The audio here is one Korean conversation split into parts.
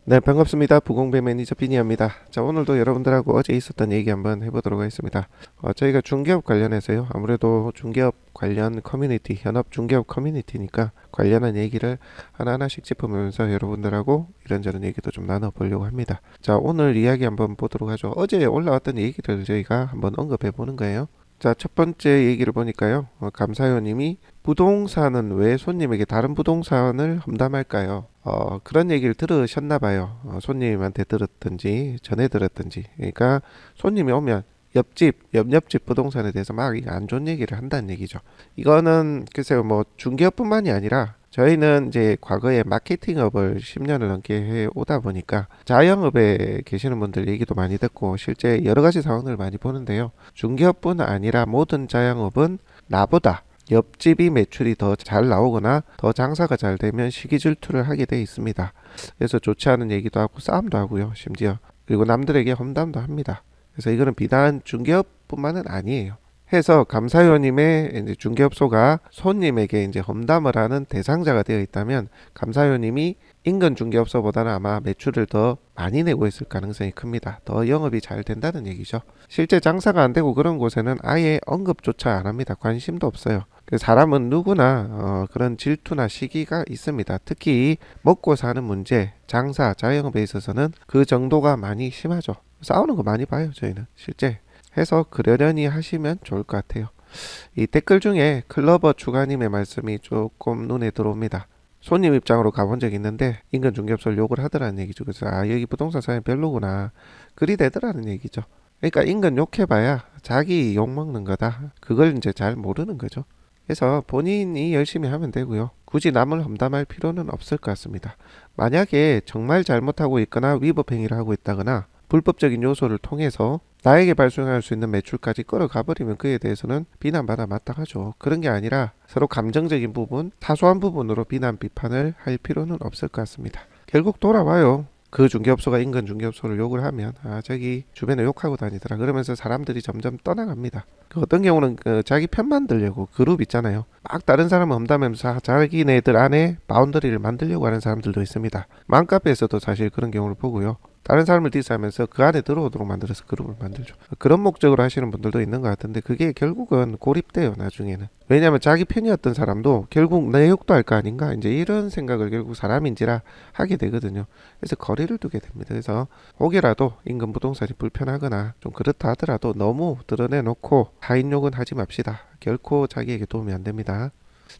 네, 반갑습니다. 부공배 매니저 비니입니다. 자, 오늘도 여러분들하고 어제 있었던 얘기 한번 해보도록 하겠습니다. 저희가 중개업 관련해서요. 아무래도 중개업 관련 커뮤니티, 현업 중개업 커뮤니티니까 관련한 얘기를 하나하나씩 짚으면서 여러분들하고 이런저런 얘기도 좀 나눠보려고 합니다. 자, 오늘 이야기 한번 보도록 하죠. 어제 올라왔던 얘기를 저희가 한번 언급해 보는 거예요. 자, 첫 번째 얘기를 보니까요. 감사위원님이 부동산은 왜 손님에게 다른 부동산을 험담할까요? 그런 얘기를 들으셨나 봐요. 손님한테 들었든지 전에 들었든지. 그러니까 손님이 오면 옆집 부동산에 대해서 막 안 좋은 얘기를 한다는 얘기죠. 이거는 글쎄요, 뭐 중개업뿐만이 아니라 저희는 이제 과거에 마케팅업을 10년을 넘게 해 오다 보니까 자영업에 계시는 분들 얘기도 많이 듣고 실제 여러 가지 상황을 많이 보는데요. 중개업뿐 아니라 모든 자영업은 나보다 옆집이 매출이 더 잘 나오거나 더 장사가 잘 되면 시기 질투를 하게 돼 있습니다. 그래서 좋지 않은 얘기도 하고 싸움도 하고요. 심지어 그리고 남들에게 험담도 합니다. 그래서 이거는 비단 중개업뿐만은 아니에요. 해서 감사위원님의 이제 중개업소가 손님에게 이제 험담을 하는 대상자가 되어 있다면 감사위원님이 인근 중개업소보다는 아마 매출을 더 많이 내고 있을 가능성이 큽니다. 더 영업이 잘 된다는 얘기죠. 실제 장사가 안 되고 그런 곳에는 아예 언급조차 안 합니다. 관심도 없어요. 사람은 누구나 그런 질투나 시기가 있습니다. 특히 먹고 사는 문제, 장사, 자영업에 있어서는 그 정도가 많이 심하죠. 싸우는 거 많이 봐요, 저희는 실제. 해서 그러려니 하시면 좋을 것 같아요. 이 댓글 중에 클러버 추가님의 말씀이 조금 눈에 들어옵니다. 손님 입장으로 가본 적이 있는데 인근 중개업소를 욕을 하더라는 얘기죠. 그래서 여기 부동산 사장이 별로구나 그리 되더라는 얘기죠. 그러니까 인근 욕해봐야 자기 욕먹는 거다. 그걸 이제 잘 모르는 거죠. 그래서 본인이 열심히 하면 되고요. 굳이 남을 험담할 필요는 없을 것 같습니다. 만약에 정말 잘못하고 있거나 위법 행위를 하고 있다거나 불법적인 요소를 통해서 나에게 발생할 수 있는 매출까지 끌어가 버리면 그에 대해서는 비난받아 마땅하죠. 그런 게 아니라 서로 감정적인 부분, 사소한 부분으로 비난 비판을 할 필요는 없을 것 같습니다. 결국 돌아와요. 그 중개업소가 인근 중개업소를 욕을 하면 저기 주변에 욕하고 다니더라 그러면서 사람들이 점점 떠나갑니다. 그 어떤 경우는 자기 편만 들려고 그룹 있잖아요. 막 다른 사람을 험담하면서 자기네들 안에 바운더리를 만들려고 하는 사람들도 있습니다. 맘카페에서도 사실 그런 경우를 보고요. 다른 사람을 디스하면서 그 안에 들어오도록 만들어서 그룹을 만들죠. 그런 목적으로 하시는 분들도 있는 것 같은데 그게 결국은 고립돼요, 나중에는. 왜냐하면 자기 편이었던 사람도 결국 내 욕도 할 거 아닌가 이제 이런 생각을 결국 사람인지라 하게 되거든요. 그래서 거리를 두게 됩니다. 그래서 혹이라도 인근 부동산이 불편하거나 좀 그렇다 하더라도 너무 드러내놓고 타인 욕은 하지 맙시다. 결코 자기에게 도움이 안 됩니다.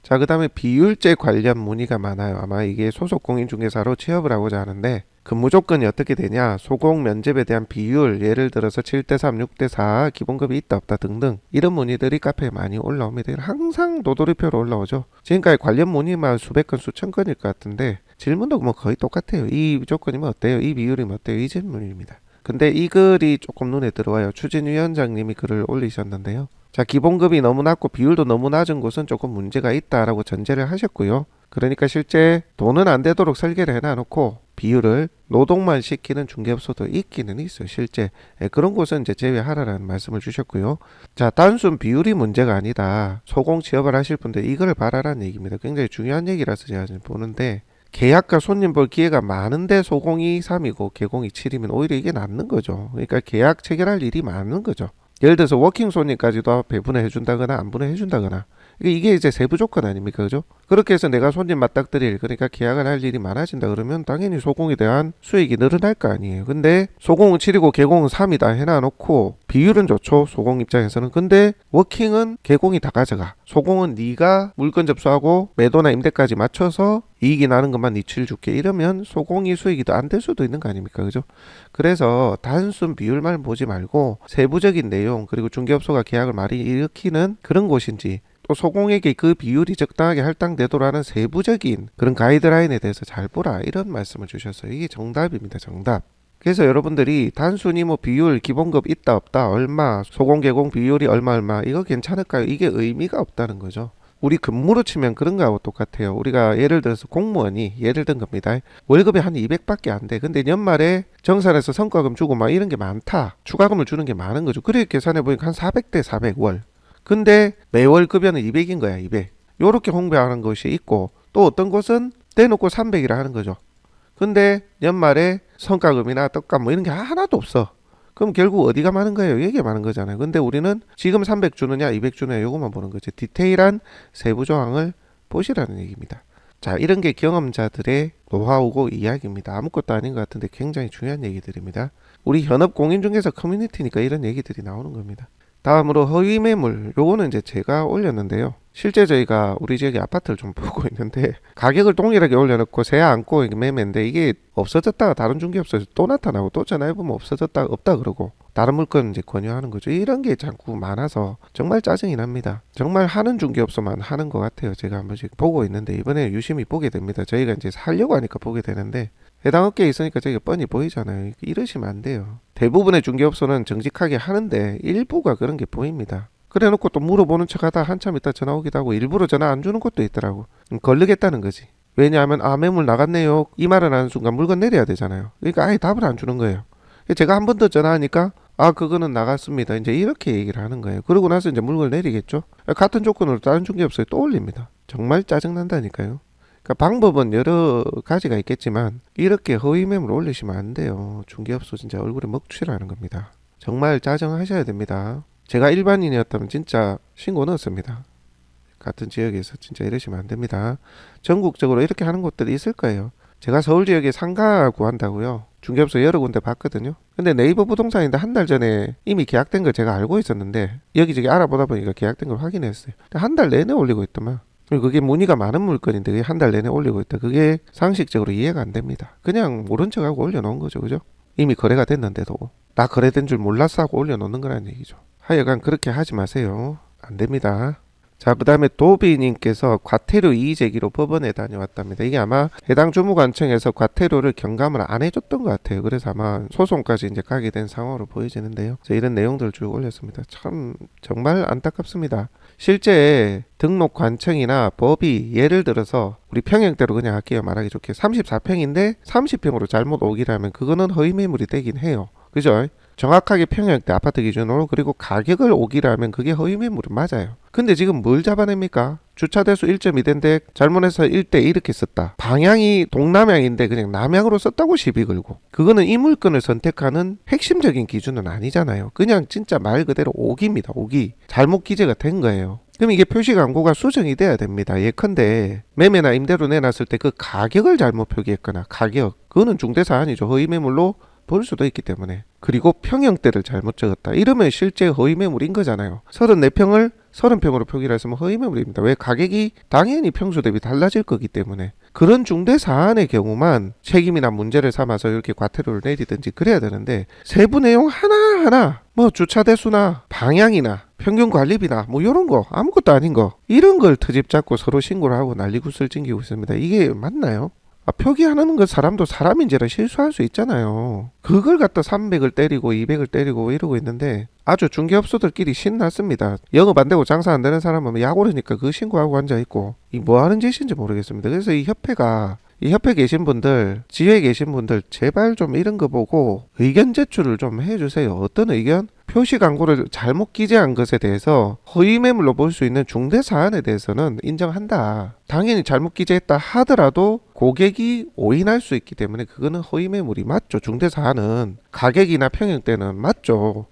자, 그 다음에 비율제 관련 문의가 많아요. 아마 이게 소속 공인중개사로 취업을 하고자 하는데 근무 조건이 어떻게 되냐, 소공 면접에 대한 비율, 예를 들어서 7대3, 6대4, 기본급이 있다 없다 등등 이런 문의들이 카페에 많이 올라옵니다. 항상 도돌이표로 올라오죠. 지금까지 관련 문의만 수백 건, 수천 건일 것 같은데 질문도 뭐 거의 똑같아요. 이 조건이면 어때요? 이 비율이면 어때요? 이 질문입니다. 근데 이 글이 조금 눈에 들어와요. 추진위원장님이 글을 올리셨는데요. 자, 기본급이 너무 낮고 비율도 너무 낮은 곳은 조금 문제가 있다라고 전제를 하셨고요. 그러니까 실제 돈은 안 되도록 설계를 해놔놓고 비율을 노동만 시키는 중개업소도 있기는 있어요. 실제 그런 곳은 이제 제외하라는 말씀을 주셨고요. 자, 단순 비율이 문제가 아니다. 소공 취업을 하실 분들 이걸 바라라는 얘기입니다. 굉장히 중요한 얘기라서 제가 지금 보는데 계약과 손님 볼 기회가 많은데 소공이 3이고 개공이 7이면 오히려 이게 낫는 거죠. 그러니까 계약 체결할 일이 많은 거죠. 예를 들어서 워킹 손님까지도 배분을 해준다거나 안 분해해준다거나 이게 이제 세부 조건 아닙니까, 그죠? 그렇게 해서 내가 손님 맞닥뜨릴, 그러니까 계약을 할 일이 많아진다 그러면 당연히 소공에 대한 수익이 늘어날 거 아니에요. 근데 소공은 7이고 개공은 3이다 해놔놓고 비율은 좋죠, 소공 입장에서는. 근데 워킹은 개공이 다 가져가. 소공은 네가 물건 접수하고 매도나 임대까지 맞춰서 이익이 나는 것만 니치를 줄게 이러면 소공이 수익이 더 안 될 수도 있는 거 아닙니까, 그죠? 그래서 단순 비율만 보지 말고 세부적인 내용, 그리고 중개업소가 계약을 많이 일으키는 그런 곳인지 또 소공에게 그 비율이 적당하게 할당되도록 하는 세부적인 그런 가이드라인에 대해서 잘 보라 이런 말씀을 주셨어요. 이게 정답입니다, 정답. 그래서 여러분들이 단순히 뭐 비율, 기본급 있다 없다, 얼마, 소공 개공 비율이 얼마 이거 괜찮을까요? 이게 의미가 없다는 거죠. 우리 근무로 치면 그런 거하고 똑같아요. 우리가 예를 들어서 공무원이 예를 든 겁니다. 월급이 한 200밖에 안 돼. 근데 연말에 정산해서 성과금 주고 막 이런 게 많다. 추가금을 주는 게 많은 거죠. 그렇게 계산해 보니까 한 400대 400월. 근데 매월 급여는 200인 거야, 200. 요렇게 홍보하는 것이 있고 또 어떤 곳은 떼놓고 300이라 하는 거죠. 근데 연말에 성과금이나 떡값 뭐 이런 게 하나도 없어. 그럼 결국 어디가 많은 거예요? 여기가 많은 거잖아요. 근데 우리는 지금 300 주느냐 200 주느냐 요것만 보는 거지. 디테일한 세부 조항을 보시라는 얘기입니다. 자, 이런 게 경험자들의 노하우고 이야기입니다. 아무것도 아닌 것 같은데 굉장히 중요한 얘기들입니다. 우리 현업 공인중개사 커뮤니티니까 이런 얘기들이 나오는 겁니다. 다음으로 허위 매물, 요거는 이제 제가 올렸는데요. 실제 저희가 우리 지역에 아파트를 좀 보고 있는데 가격을 동일하게 올려놓고 세 안고 매매인데 이게 없어졌다가 다른 중개업소에서 또 나타나고 또 전화해보면 없어졌다 없다 그러고 다른 물건 이제 권유하는 거죠. 이런 게 자꾸 많아서 정말 짜증이 납니다. 정말 하는 중개업소만 하는 것 같아요. 제가 한 번씩 보고 있는데 이번에 유심히 보게 됩니다. 저희가 이제 살려고 하니까 보게 되는데 해당 업계에 있으니까 저희가 뻔히 보이잖아요. 이러시면 안 돼요. 대부분의 중개업소는 정직하게 하는데 일부가 그런 게 보입니다. 그래 놓고 또 물어보는 척 하다 한참 있다 전화 오기도 하고 일부러 전화 안 주는 것도 있더라고. 걸르겠다는 거지. 왜냐하면 매물 나갔네요 이 말을 하는 순간 물건 내려야 되잖아요. 그러니까 아예 답을 안 주는 거예요. 제가 한 번 더 전화하니까 그거는 나갔습니다 이제 이렇게 얘기를 하는 거예요. 그러고 나서 이제 물건을 내리겠죠. 같은 조건으로 다른 중개업소에 또 올립니다. 정말 짜증난다니까요. 그러니까 방법은 여러 가지가 있겠지만 이렇게 허위 매물 올리시면 안 돼요. 중개업소 진짜 얼굴에 먹칠하는 겁니다. 정말 자정하셔야 됩니다. 제가 일반인이었다면 진짜 신고 넣었습니다. 같은 지역에서 진짜 이러시면 안 됩니다. 전국적으로 이렇게 하는 곳들이 있을 거예요. 제가 서울 지역에 상가 구한다고요. 중개업소 여러 군데 봤거든요. 근데 네이버 부동산인데 한 달 전에 이미 계약된 걸 제가 알고 있었는데 여기저기 알아보다 보니까 계약된 걸 확인했어요. 한 달 내내 올리고 있더만. 그게 문의가 많은 물건인데 그게 한 달 내내 올리고 있다. 그게 상식적으로 이해가 안 됩니다. 그냥 모른 척하고 올려놓은 거죠. 그죠? 이미 거래가 됐는데도 나 거래된 줄 몰랐어 하고 올려놓는 거라는 얘기죠. 하여간 그렇게 하지 마세요. 안 됩니다. 자, 그 다음에 도비님께서 과태료 이의제기로 법원에 다녀왔답니다. 이게 아마 해당 주무관청에서 과태료를 경감을 안 해줬던 것 같아요. 그래서 아마 소송까지 이제 가게 된 상황으로 보여지는데요. 이런 내용들을 쭉 올렸습니다. 참 정말 안타깝습니다. 실제 등록관청이나 법이 예를 들어서 우리 평형대로 그냥 할게요. 말하기 좋게 34평인데 30평으로 잘못 오기라면 그거는 허위 매물이 되긴 해요. 그죠? 정확하게 평형대 아파트 기준으로 그리고 가격을 오기라면 그게 허위 매물은 맞아요. 근데 지금 뭘 잡아냅니까? 주차대수 1.2대인데 잘못해서 1대 이렇게 썼다. 방향이 동남향인데 그냥 남향으로 썼다고 시비 걸고. 그거는 이 물건을 선택하는 핵심적인 기준은 아니잖아요. 그냥 진짜 말 그대로 오기입니다. 오기. 잘못 기재가 된 거예요. 그럼 이게 표시 광고가 수정이 돼야 됩니다. 예컨대 매매나 임대로 내놨을 때 그 가격을 잘못 표기했거나 가격. 그거는 중대사안이죠. 허위 매물로 볼 수도 있기 때문에. 그리고 평형대를 잘못 적었다. 이러면 실제 허위 매물인 거잖아요. 34평을 30평으로 표기를 했으면 허위 매물입니다. 왜? 가격이 당연히 평수 대비 달라질 거기 때문에. 그런 중대 사안의 경우만 책임이나 문제를 삼아서 이렇게 과태료를 내리든지 그래야 되는데 세부 내용 하나하나 뭐 주차 대수나 방향이나 평균 관리비나 뭐 이런 거 아무것도 아닌 거 이런 걸 트집 잡고 서로 신고를 하고 난리굿을 징기고 있습니다. 이게 맞나요? 표기하는 그 사람도 사람인지라 실수할 수 있잖아요. 그걸 갖다 300을 때리고 200을 때리고 이러고 있는데 아주 중개업소들끼리 신났습니다. 영업 안 되고 장사 안 되는 사람은 약 오르니까 그 신고하고 앉아있고 이 뭐 하는 짓인지 모르겠습니다. 그래서 이 협회 계신 분들, 지회에 계신 분들 제발 좀 이런 거 보고 의견 제출을 좀 해주세요. 어떤 의견? 표시 광고를 잘못 기재한 것에 대해서 허위 매물로 볼 수 있는 중대 사안에 대해서는 인정한다. 당연히 잘못 기재했다 하더라도 고객이 오인할 수 있기 때문에 그거는 허위 매물이 맞죠. 중대 사안은 가격이나 평형대는 맞죠.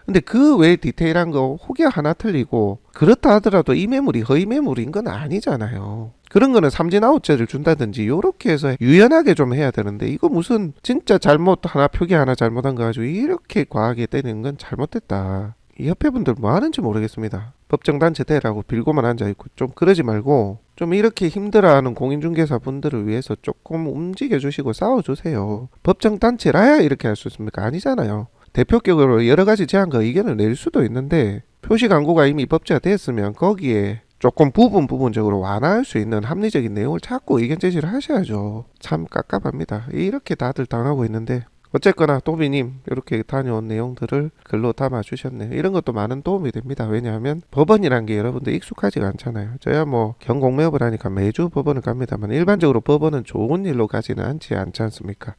근데 그 외에 디테일한 거 혹여 하나 틀리고 그렇다 하더라도 이 매물이 허위 매물인 건 아니잖아요. 그런 거는 삼진 아웃제를 준다든지 요렇게 해서 유연하게 좀 해야 되는데 이거 무슨 진짜 잘못 하나 표기 하나 잘못한 거 가지고 이렇게 과하게 때리는 건 잘못됐다. 이 협회분들 뭐 하는지 모르겠습니다. 법정단체 대라고 빌고만 앉아있고 좀 그러지 말고 좀 이렇게 힘들어하는 공인중개사 분들을 위해서 조금 움직여주시고 싸워주세요. 법정단체라야 이렇게 할 수 있습니까? 아니잖아요. 대표격으로 여러 가지 제안과 의견을 낼 수도 있는데 표시 광고가 이미 법제화 됐으면 거기에 조금 부분적으로 완화할 수 있는 합리적인 내용을 자꾸 의견 제시를 하셔야죠. 참 깝깝합니다. 이렇게 다들 당하고 있는데 어쨌거나 도비님 이렇게 다녀온 내용들을 글로 담아주셨네요. 이런 것도 많은 도움이 됩니다. 왜냐하면 법원이란 게 여러분들 익숙하지가 않잖아요. 저야 뭐 경공매업을 하니까 매주 법원을 갑니다만 일반적으로 법원은 좋은 일로 가지는 않지 않습니까?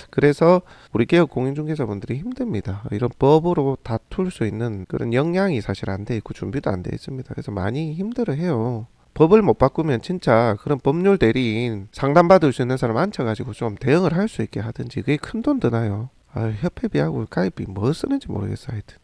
그래서 우리 개업 공인중개사분들이 힘듭니다. 이런 법으로 다툴 수 있는 그런 역량이 사실 안 돼 있고 준비도 안 돼 있습니다. 그래서 많이 힘들어해요. 법을 못 바꾸면 진짜 그런 법률 대리인 상담받을 수 있는 사람 앉혀가지고 좀 대응을 할 수 있게 하든지. 그게 큰 돈 드나요? 협회비하고 가입비 뭐 쓰는지 모르겠어 하여튼.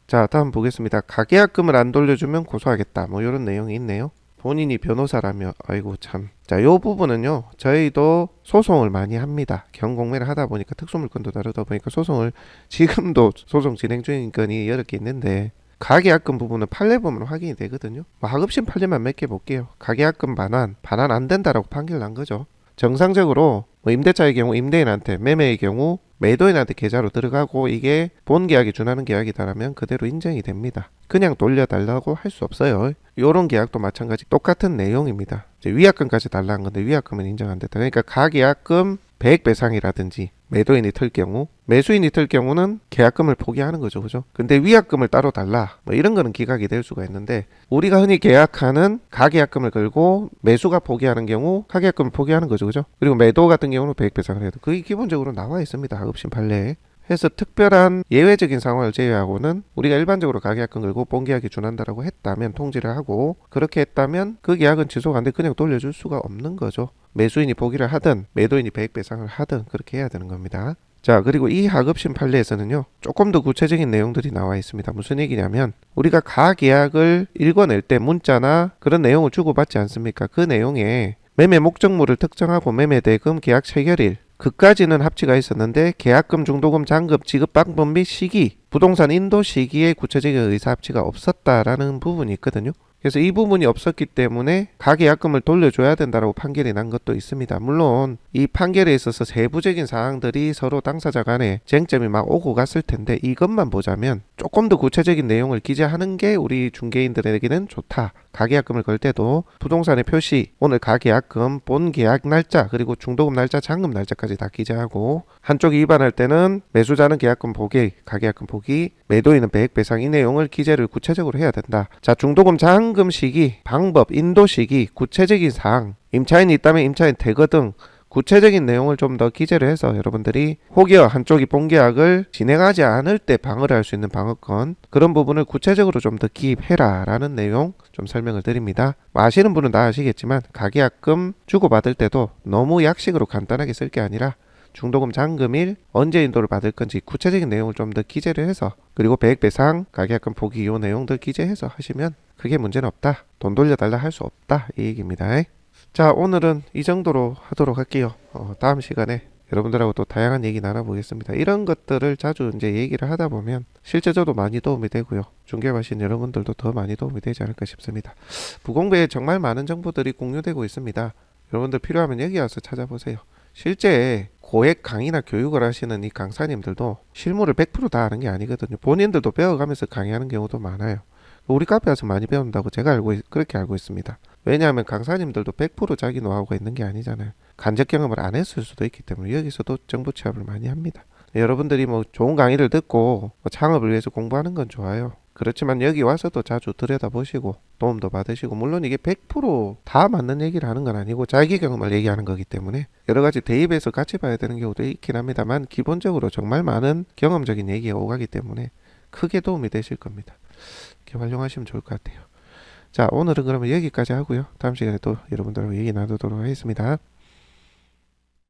자, 다음 보겠습니다. 가계약금을 안 돌려주면 고소하겠다, 뭐 이런 내용이 있네요. 본인이 변호사라며. 아이고 참. 자, 요 부분은요, 저희도 소송을 많이 합니다. 경공매를 하다 보니까 특수물건도 다루다 보니까 소송을, 지금도 소송 진행 중인 건이 여러 개 있는데, 가계약금 부분은 판례 보면 확인이 되거든요. 뭐 하급심 판례만 몇 개 볼게요. 가계약금 반환 안 된다라고 판결 난 거죠. 정상적으로 뭐 임대차의 경우 임대인한테, 매매의 경우 매도인한테 계좌로 들어가고 이게 본계약에 준하는 계약이다라면 그대로 인정이 됩니다. 그냥 돌려달라고 할 수 없어요. 요런 계약도 마찬가지 똑같은 내용입니다. 이제 위약금까지 달라는 건데 위약금은 인정 안 된다. 그러니까 가계약금 배액 배상이라든지 매도인이 틀 경우, 매수인이 틀 경우는 계약금을 포기하는 거죠. 그죠? 근데 위약금을 따로 달라, 뭐 이런 거는 기각이 될 수가 있는데, 우리가 흔히 계약하는 가계약금을 걸고 매수가 포기하는 경우 가계약금을 포기하는 거죠. 그죠? 그리고 매도 같은 경우는 배액 배상을 해도 그게 기본적으로 나와 있습니다. 하급심 판례에. 해서 특별한 예외적인 상황을 제외하고는 우리가 일반적으로 가계약금 걸고 본계약에 준한다라고 했다면 통지를 하고, 그렇게 했다면 그 계약은 지속 안 돼 그냥 돌려줄 수가 없는 거죠. 매수인이 포기를 하든 매도인이 배액 배상을 하든 그렇게 해야 되는 겁니다. 자, 그리고 이 하급심 판례에서는요, 조금 더 구체적인 내용들이 나와 있습니다. 무슨 얘기냐면, 우리가 가계약을 읽어낼 때 문자나 그런 내용을 주고받지 않습니까? 그 내용에 매매 목적물을 특정하고 매매 대금 계약 체결일, 그까지는 합치가 있었는데 계약금, 중도금, 잔금, 지급 방법 및 시기, 부동산 인도 시기에 구체적인 의사 합치가 없었다라는 부분이 있거든요. 그래서 이 부분이 없었기 때문에 가계약금을 돌려줘야 된다라고 판결이 난 것도 있습니다. 물론 이 판결에 있어서 세부적인 사항들이 서로 당사자 간에 쟁점이 막 오고 갔을 텐데, 이것만 보자면 조금 더 구체적인 내용을 기재하는 게 우리 중개인들에게는 좋다. 가계약금을 걸 때도 부동산의 표시, 오늘 가계약금, 본계약 날짜, 그리고 중도금 날짜, 잔금 날짜까지 다 기재하고, 한쪽이 위반할 때는 매수자는 계약금 포기, 가계약금 포기, 매도인은 배액 배상, 이 내용을 기재를 구체적으로 해야 된다. 자, 중도금 잔금 시기, 방법, 인도 시기, 구체적인 사항, 임차인이 있다면 임차인 대거 등 구체적인 내용을 좀 더 기재를 해서 여러분들이 혹여 한쪽이 본계약을 진행하지 않을 때 방어를 할 수 있는 방어권, 그런 부분을 구체적으로 좀 더 기입해라 라는 내용 좀 설명을 드립니다. 뭐 아시는 분은 다 아시겠지만 가계약금 주고받을 때도 너무 약식으로 간단하게 쓸 게 아니라 중도금, 잔금일, 언제 인도를 받을 건지 구체적인 내용을 좀 더 기재를 해서, 그리고 배액 배상, 가계약금 포기, 이 내용들 기재해서 하시면 크게 문제는 없다. 돈 돌려달라 할 수 없다, 이 얘기입니다. 자, 오늘은 이 정도로 하도록 할게요. 다음 시간에 여러분들하고 또 다양한 얘기 나눠보겠습니다. 이런 것들을 자주 이제 얘기를 하다 보면 실제 저도 많이 도움이 되고요, 중개하신 여러분들도 더 많이 도움이 되지 않을까 싶습니다. 부공배에 정말 많은 정보들이 공유되고 있습니다. 여러분들 필요하면 여기 와서 찾아보세요. 실제 고액 강의나 교육을 하시는 이 강사님들도 실무를 100% 다 하는 게 아니거든요. 본인들도 배워가면서 강의하는 경우도 많아요. 우리 카페 와서 많이 배운다고 제가 그렇게 알고 있습니다. 왜냐하면 강사님들도 100% 자기 노하우가 있는 게 아니잖아요. 간접 경험을 안 했을 수도 있기 때문에 여기서도 정보 취합을 많이 합니다. 여러분들이 뭐 좋은 강의를 듣고 뭐 창업을 위해서 공부하는 건 좋아요. 그렇지만 여기 와서도 자주 들여다보시고 도움도 받으시고, 물론 이게 100% 다 맞는 얘기를 하는 건 아니고 자기 경험을 얘기하는 거기 때문에 여러 가지 대입해서 같이 봐야 되는 경우도 있긴 합니다만, 기본적으로 정말 많은 경험적인 얘기가 오가기 때문에 크게 도움이 되실 겁니다. 이렇게 활용하시면 좋을 것 같아요. 자, 오늘은 그러면 여기까지 하고요. 다음 시간에 또 여러분들하고 얘기 나누도록 하겠습니다.